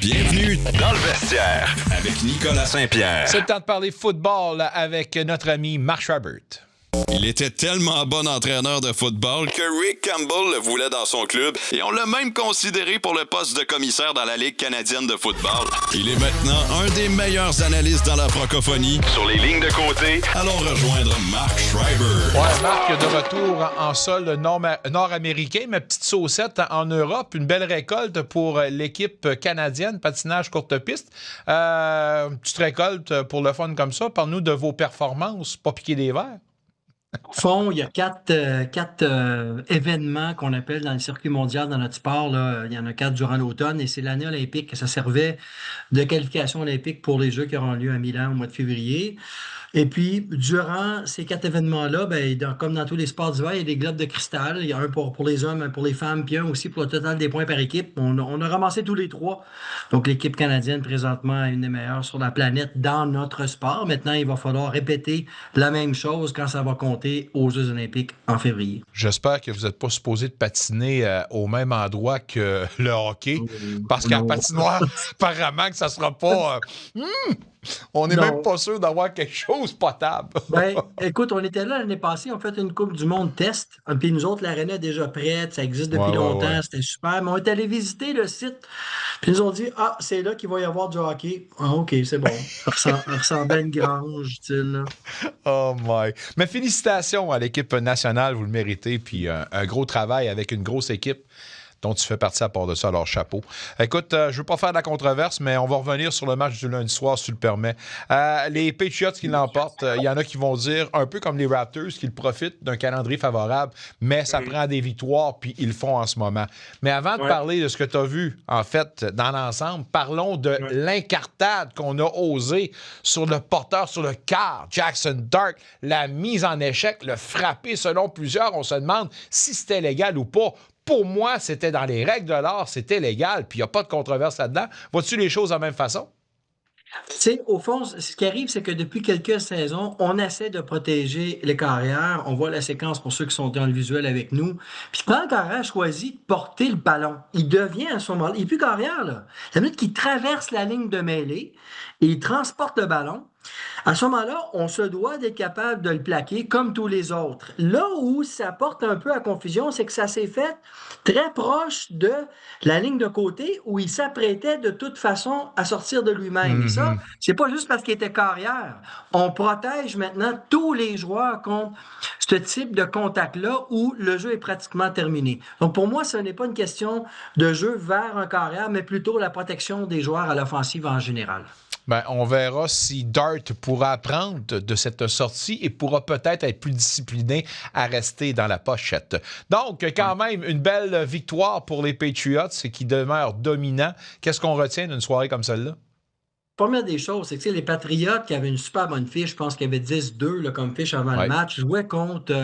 Bienvenue dans le vestiaire avec Nicolas Saint-Pierre. C'est le temps de parler football avec notre ami Mark Schreibert. Il était tellement bon entraîneur de football que Rick Campbell le voulait dans son club et on l'a même considéré pour le poste de commissaire dans la Ligue canadienne de football. Il est maintenant un des meilleurs analystes dans la francophonie. Sur les lignes de côté, allons rejoindre Mark Schreibert. Ouais, Marc, de retour en sol nord-américain, ma petite saucette en Europe. Une belle récolte pour l'équipe canadienne, patinage courte piste. Une petite récolte pour le fun comme ça. Parle-nous de vos performances, pas piquer des verres. Au fond, il y a quatre événements qu'on appelle dans le circuit mondial dans notre sport. Là. Il y en a 4 durant l'automne et c'est l'année olympique. Ça servait de qualification olympique pour les Jeux qui auront lieu à Milan au mois de février. Et puis, durant ces 4 événements-là, comme dans tous les sports d'hiver, il y a des globes de cristal. Il y a un pour les hommes, un pour les femmes, puis un aussi pour le total des points par équipe. On a ramassé tous les 3. Donc, l'équipe canadienne, présentement, est une des meilleures sur la planète dans notre sport. Maintenant, il va falloir répéter la même chose quand ça va compter aux Jeux olympiques en février. J'espère que vous n'êtes pas supposé de patiner au même endroit que le hockey, parce qu'en patinoire, apparemment que ça ne sera pas... On n'est même pas sûr d'avoir quelque chose potable. Écoute, on était là l'année passée, on fait une Coupe du Monde test. Puis nous autres, l'aréna est déjà prête, ça existe depuis longtemps, c'était super. Mais on est allé visiter le site, puis ils nous ont dit « c'est là qu'il va y avoir du hockey. » Ah, OK, c'est bon. Ça ressemble à une grange, style. Oh my. Mais félicitations à l'équipe nationale, vous le méritez. Puis un gros travail avec une grosse équipe dont tu fais partie à part de ça, alors chapeau. Écoute, je ne veux pas faire de la controverse, mais on va revenir sur le match du lundi soir, si tu le permets. Les Patriots qui l'emportent, il y en a qui vont dire, un peu comme les Raptors, qu'ils profitent d'un calendrier favorable, mais ça prend des victoires, puis ils le font en ce moment. Mais avant de parler de ce que tu as vu, en fait, dans l'ensemble, parlons de l'incartade qu'on a osé sur le porteur, sur le quart, Jackson Dart, la mise en échec, le frapper selon plusieurs. On se demande si c'était légal ou pas. Pour moi, c'était dans les règles de l'art, c'était légal, puis il n'y a pas de controverse là-dedans. Vois-tu les choses de la même façon? Tu sais, au fond, ce qui arrive, c'est que depuis quelques saisons, on essaie de protéger les carrières. On voit la séquence pour ceux qui sont dans le visuel avec nous. Puis quand le carrière choisit de porter le ballon, il devient à ce moment-là, il n'est plus carrière, là. La minute qu'il traverse la ligne de mêlée et il transporte le ballon, à ce moment-là, on se doit d'être capable de le plaquer comme tous les autres. Là où ça porte un peu à confusion, c'est que ça s'est fait très proche de la ligne de côté où il s'apprêtait de toute façon à sortir de lui-même. Et ça, c'est pas juste parce qu'il était carrière. On protège maintenant tous les joueurs contre ce type de contact-là où le jeu est pratiquement terminé. Donc pour moi, ce n'est pas une question de jeu vers un carrière, mais plutôt la protection des joueurs à l'offensive en général. Ben, on verra si Dart pourra apprendre de cette sortie et pourra peut-être être plus discipliné à rester dans la pochette. Donc, quand même, une belle victoire pour les Patriots qui demeurent dominants. Qu'est-ce qu'on retient d'une soirée comme celle-là? Première des choses, c'est que les Patriotes qui avaient une super bonne fiche, je pense qu'il y avait 10-2 là, comme fiche avant le match, jouaient contre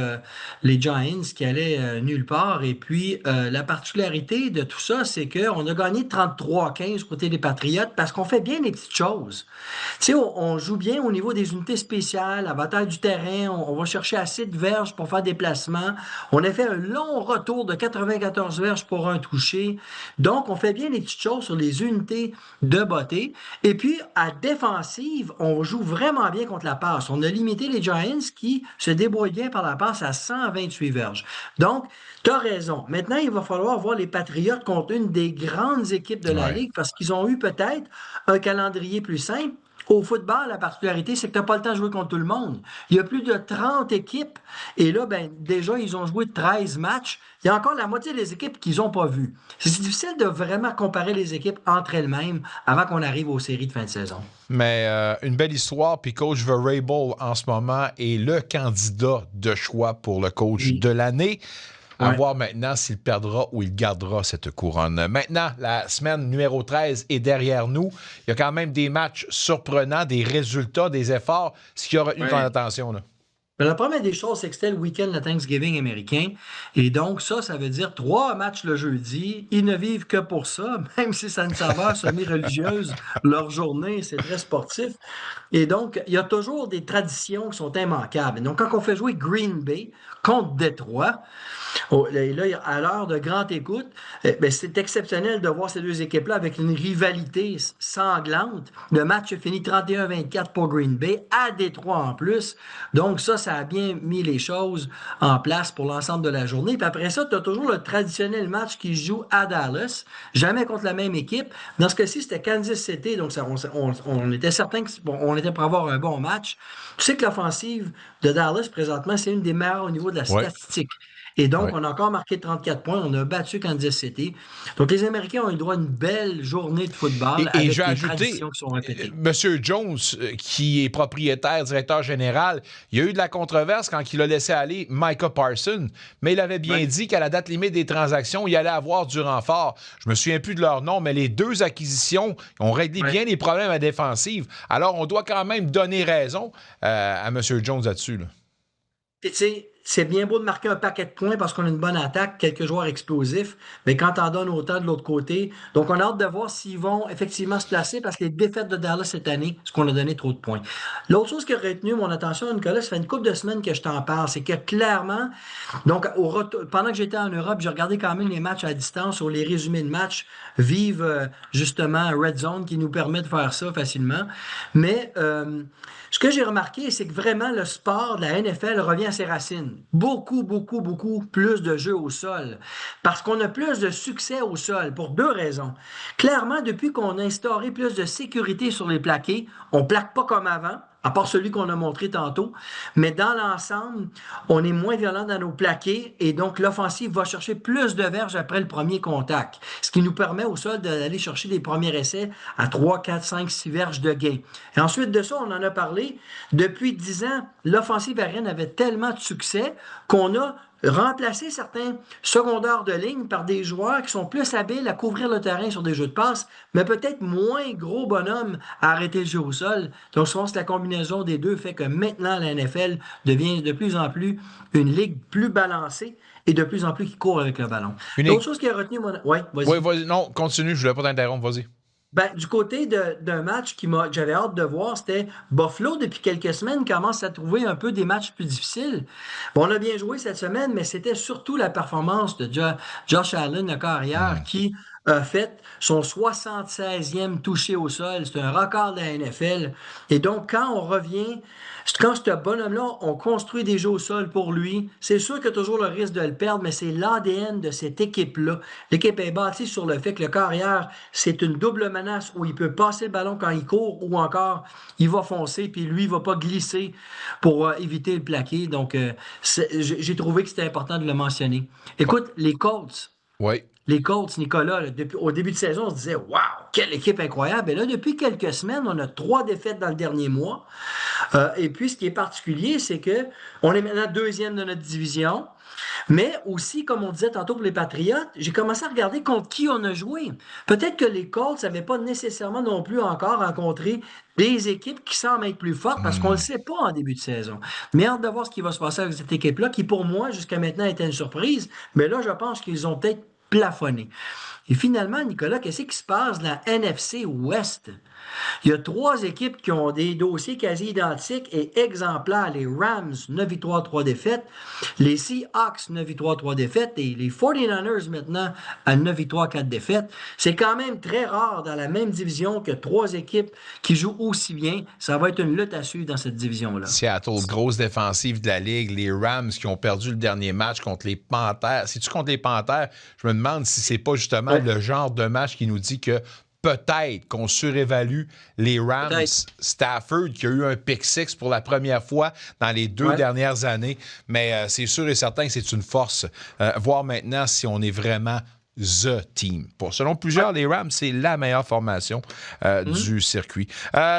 les Giants qui allaient nulle part. Et puis, la particularité de tout ça, c'est qu'on a gagné 33-15 côté des Patriotes parce qu'on fait bien les petites choses. Tu sais, on joue bien au niveau des unités spéciales, la bataille du terrain, on va chercher assez de verges pour faire des placements. On a fait un long retour de 94 verges pour un touché. Donc, on fait bien les petites choses sur les unités de beauté. Et puis, à défensive, on joue vraiment bien contre la passe. On a limité les Giants qui se débrouillent bien par la passe à 128 verges. Donc, tu as raison. Maintenant, il va falloir voir les Patriots contre une des grandes équipes de la Ligue parce qu'ils ont eu peut-être un calendrier plus simple. Au football, la particularité, c'est que tu n'as pas le temps de jouer contre tout le monde. Il y a plus de 30 équipes. Et là, déjà, ils ont joué 13 matchs. Il y a encore la moitié des équipes qu'ils n'ont pas vues. C'est difficile de vraiment comparer les équipes entre elles-mêmes avant qu'on arrive aux séries de fin de saison. Mais une belle histoire. Puis coach Vrabel, en ce moment, est le candidat de choix pour le coach de l'année. À voir maintenant s'il perdra ou il gardera cette couronne. Maintenant, la semaine numéro 13 est derrière nous. Il y a quand même des matchs surprenants, des résultats, des efforts. Ce qui a retenu ton attention, là? La première des choses, c'est que c'était le week-end de Thanksgiving américain. Et donc, ça veut dire 3 matchs le jeudi. Ils ne vivent que pour ça, même si ça ne s'avère semi-religieuse. Leur journée, c'est très sportif. Et donc, il y a toujours des traditions qui sont immanquables. Et donc, quand on fait jouer Green Bay contre Détroit, Et là, à l'heure de grande écoute, c'est exceptionnel de voir ces deux équipes-là avec une rivalité sanglante. Le match a fini 31-24 pour Green Bay, à Détroit en plus. Donc ça a bien mis les choses en place pour l'ensemble de la journée. Puis après ça, tu as toujours le traditionnel match qui se joue à Dallas, jamais contre la même équipe. Dans ce cas-ci, c'était Kansas City, donc on était certain qu'on était pour avoir un bon match. Tu sais que l'offensive de Dallas, présentement, c'est une des meilleures au niveau de la statistique. Et donc, on a encore marqué 34 points. On a battu Kansas City. Donc, les Américains ont eu droit à une belle journée de football avec des traditions qui sont répétées. M. Jones, qui est propriétaire, directeur général, il y a eu de la controverse quand il a laissé aller Micah Parsons, mais il avait bien dit qu'à la date limite des transactions, il allait avoir du renfort. Je me souviens plus de leur nom, mais les deux acquisitions ont réglé bien les problèmes à défensive. Alors, on doit quand même donner raison à M. Jones là-dessus. Là. Tu sais, c'est bien beau de marquer un paquet de points parce qu'on a une bonne attaque, quelques joueurs explosifs, mais quand t'en donnes autant de l'autre côté, donc on a hâte de voir s'ils vont effectivement se placer parce que les défaites de Dallas cette année, c'est qu'on a donné trop de points. L'autre chose qui a retenu mon attention, Nicolas, ça fait une couple de semaines que je t'en parle, c'est que clairement, donc pendant que j'étais en Europe, j'ai regardé quand même les matchs à distance ou les résumés de matchs, vive justement Red Zone qui nous permet de faire ça facilement, mais ce que j'ai remarqué, c'est que vraiment le sport de la NFL revient à ses racines. Beaucoup, beaucoup, beaucoup plus de jeux au sol. Parce qu'on a plus de succès au sol pour deux raisons. Clairement, depuis qu'on a instauré plus de sécurité sur les plaqués, on ne plaque pas comme avant, à part celui qu'on a montré tantôt. Mais dans l'ensemble, on est moins violent dans nos plaqués et donc l'offensive va chercher plus de verges après le premier contact. Ce qui nous permet au sol d'aller chercher des premiers essais à 3, 4, 5, 6 verges de gain. Et ensuite de ça, on en a parlé. Depuis 10 ans, l'offensive aérienne avait tellement de succès qu'on a remplacer certains secondaires de ligne par des joueurs qui sont plus habiles à couvrir le terrain sur des jeux de passe, mais peut-être moins gros bonhommes à arrêter le jeu au sol. Donc, souvent, la combinaison des deux fait que maintenant, la NFL devient de plus en plus une ligue plus balancée et de plus en plus qui court avec le ballon. L'autre chose qui a retenu mon... Oui, vas-y. Oui, vas-y. Non, continue, je ne voulais pas t'interrompre, vas-y. Du côté d'un match que j'avais hâte de voir, c'était Buffalo, depuis quelques semaines, commence à trouver un peu des matchs plus difficiles. Bon, on a bien joué cette semaine, mais c'était surtout la performance de Josh Allen, le carrière, qui a fait son 76e touché au sol. C'est un record de la NFL. Et donc, quand on revient... Quand ce bonhomme-là, on construit des jeux au sol pour lui, c'est sûr qu'il y a toujours le risque de le perdre, mais c'est l'ADN de cette équipe-là. L'équipe est bâtie sur le fait que le carrière, c'est une double menace où il peut passer le ballon quand il court ou encore il va foncer, puis lui, il ne va pas glisser pour éviter le plaqué. Donc, j'ai trouvé que c'était important de le mentionner. Écoute, les Colts. Oui. Les Colts, Nicolas, au début de saison, on se disait « Wow, quelle équipe incroyable! » Et là, depuis quelques semaines, on a 3 défaites dans le dernier mois. Et puis, ce qui est particulier, c'est qu'on est maintenant 2e de notre division. Mais aussi, comme on disait tantôt pour les Patriotes, j'ai commencé à regarder contre qui on a joué. Peut-être que les Colts n'avaient pas nécessairement non plus encore rencontré des équipes qui semblent être plus fortes parce qu'on ne le sait pas en début de saison. Mais hâte de voir ce qui va se passer avec cette équipe-là, qui pour moi, jusqu'à maintenant, était une surprise. Mais là, je pense qu'ils ont peut-être plafonné. Et finalement, Nicolas, qu'est-ce qui se passe dans la NFC West? Il y a 3 équipes qui ont des dossiers quasi identiques et exemplaires. Les Rams, 9 victoires, 3 défaites. Les Seahawks, 9 victoires, 3 défaites. Et les 49ers, maintenant, à 9 victoires, 4 défaites. C'est quand même très rare dans la même division que 3 équipes qui jouent aussi bien. Ça va être une lutte à suivre dans cette division-là. Seattle, grosse défensive de la Ligue. Les Rams qui ont perdu le dernier match contre les Panthers. Si tu contre les Panthers, je me demande si c'est pas justement le genre de match qui nous dit que peut-être qu'on surévalue les Rams. Stafford qui a eu un pick-six pour la première fois dans les 2 dernières années. Mais c'est sûr et certain que c'est une force. Voir maintenant si on est vraiment the team. Selon plusieurs, les Rams, c'est la meilleure formation du circuit.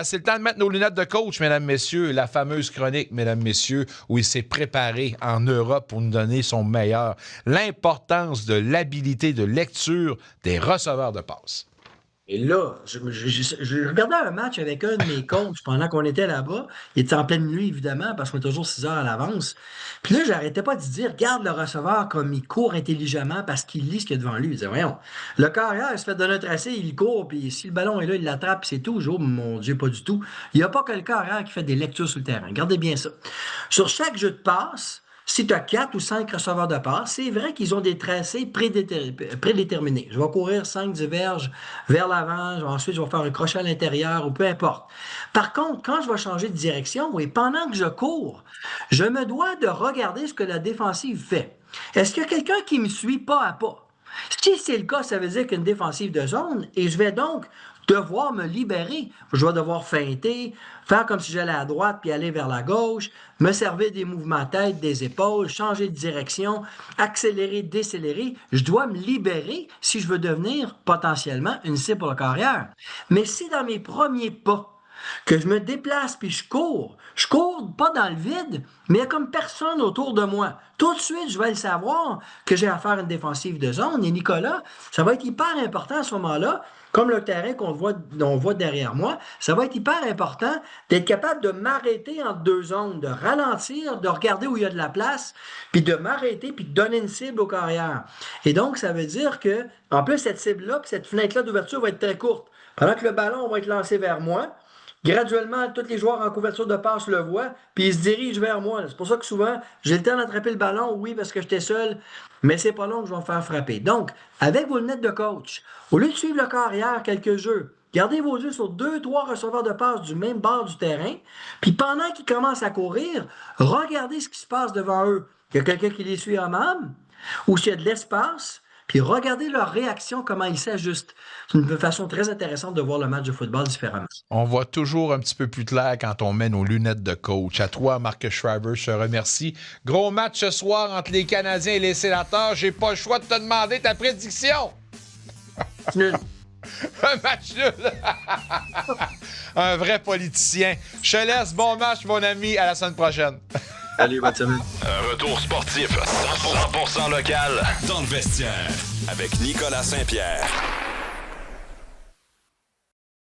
C'est le temps de mettre nos lunettes de coach, mesdames, messieurs. La fameuse chronique, mesdames, messieurs, où il s'est préparé en Europe pour nous donner son meilleur. L'importance de l'habilité de lecture des receveurs de passe. Et là, je regardais un match avec un de mes coachs pendant qu'on était là-bas. Il était en pleine nuit, évidemment, parce qu'on est toujours 6 heures à l'avance. Puis là, j'arrêtais pas de dire, regarde le receveur comme il court intelligemment parce qu'il lit ce qu'il y a devant lui. Il disait, voyons, le carrière, il se fait donner un tracé, il court, puis si le ballon est là, il l'attrape, puis c'est tout. Oh, mon Dieu, pas du tout. Il n'y a pas que le carrière qui fait des lectures sur le terrain. Regardez bien ça. Sur chaque jeu de passe, si tu as 4 ou 5 receveurs de passe, c'est vrai qu'ils ont des tracés prédéterminés. Je vais courir 5-10 verges vers l'avant, ensuite je vais faire un crochet à l'intérieur ou peu importe. Par contre, quand je vais changer de direction et pendant que je cours, je me dois de regarder ce que la défensive fait. Est-ce qu'il y a quelqu'un qui me suit pas à pas? Si c'est le cas, ça veut dire qu'une défensive de zone, et je vais donc devoir me libérer. Je vais devoir feinter, faire comme si j'allais à droite puis aller vers la gauche, me servir des mouvements tête, des épaules, changer de direction, accélérer, décélérer. Je dois me libérer si je veux devenir potentiellement une cible pour la carrière. Mais si dans mes premiers pas, que je me déplace puis je cours pas dans le vide, mais il n'y a comme personne autour de moi. Tout de suite, je vais le savoir que j'ai à faire une défensive de zone. Et Nicolas, ça va être hyper important à ce moment-là, comme le terrain qu'on voit derrière moi, ça va être hyper important d'être capable de m'arrêter entre deux zones, de ralentir, de regarder où il y a de la place, puis de m'arrêter, puis de donner une cible aux carrières. Et donc, ça veut dire que, en plus, cette cible-là, puis cette fenêtre-là d'ouverture va être très courte. Pendant que le ballon va être lancé vers moi, graduellement, tous les joueurs en couverture de passe le voient, puis ils se dirigent vers moi. C'est pour ça que souvent, j'ai le temps d'attraper le ballon, oui, parce que j'étais seul, mais c'est pas long que je vais me faire frapper. Donc, avec vos lunettes de coach, au lieu de suivre le carrière quelques jeux, gardez vos yeux sur 2-3 receveurs de passe du même bord du terrain, puis pendant qu'ils commencent à courir, regardez ce qui se passe devant eux. Il y a quelqu'un qui les suit en même, ou s'il y a de l'espace, puis regardez leur réaction, comment ils s'ajustent. C'est une façon très intéressante de voir le match de football différemment. On voit toujours un petit peu plus clair quand on met nos lunettes de coach. À toi, Marc Schreiber, je te remercie. Gros match ce soir entre les Canadiens et les Sénateurs. J'ai pas le choix de te demander ta prédiction. Nul. Un match nul. Un vrai politicien. Je te laisse. Bon match, mon ami. À la semaine prochaine. Allez, bonne semaine. Un retour sportif 100% local dans le vestiaire avec Nicolas Saint-Pierre.